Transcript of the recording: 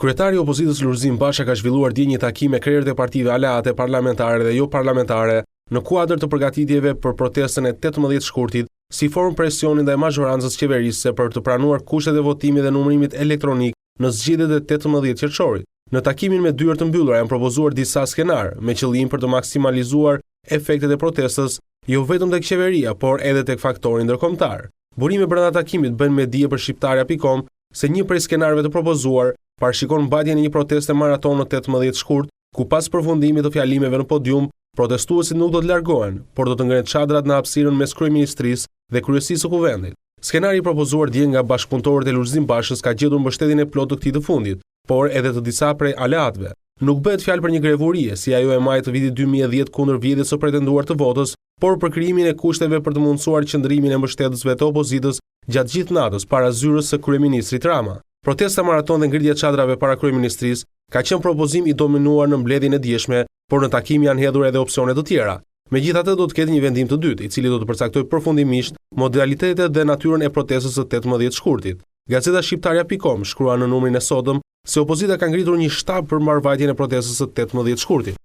Kryetari i opozitës Lulzim Basha ka zhvilluar dje një takim me krerët e partive aleate parlamentare dhe jo parlamentare në kuadër të përgatitjeve për protestën e 18 shkurtit, si formë presioni ndaj mazhorancës qeverisëse për të pranuar kushtet e votimit dhe numërimit elektronik në zgjedhjet e 18 qershorit. Në takimin me dyert të mbyllura janë propozuar disa skenar me qëllim për të maksimalizuar efektet e protestës, jo vetëm tek qeveria, por edhe tek faktori ndërkombëtar. Burime brenda takimit bën me dije për shqiptarja.com se një prej skenarëve të propozuar parashikon mbajtjen e një proteste maraton në 18 shkurt, ku pas përfundimit të fjalimeve në podium, protestuesit nuk do të largohen, por do të ngrenë çadrat në hapësirën mes kryeministrisë dhe kryesisë së kuvendit. Skenari i propozuar dje nga bashkëpunëtorët e Lulzim Bashës ka gjetur mbështetjen e plotë të këtij të fundit, por edhe të disa prej aleatëve. Nuk bëhet fjalë për një grevurie, si ajo e majit të vitit 2010 kundër vjedhjes së pretenduar të votës, por për krijimin e kushteve për të mundësuar qëndrimin e mbështetësve të opozitës gjatë gjithë natës para zyrës së kryeministrit Rama. Protesta maraton dhe ngritja e çadrave para kryeministrisë ka qenë propozim i dominuar në mbledhjen e dieshme, por në takim janë hedhur edhe opsione të tjera. Megjithatë do të ketë një vendim të dytë, i cili do të përcaktojë përfundimisht modalitetet dhe natyrën e protestës së 18 shkurtit. Gazeta Shqiptarja.com shkruan në numrin e sotëm se opozita ka ngritur një shtab për mbarvajtjen e protestës së 18 shkurtit.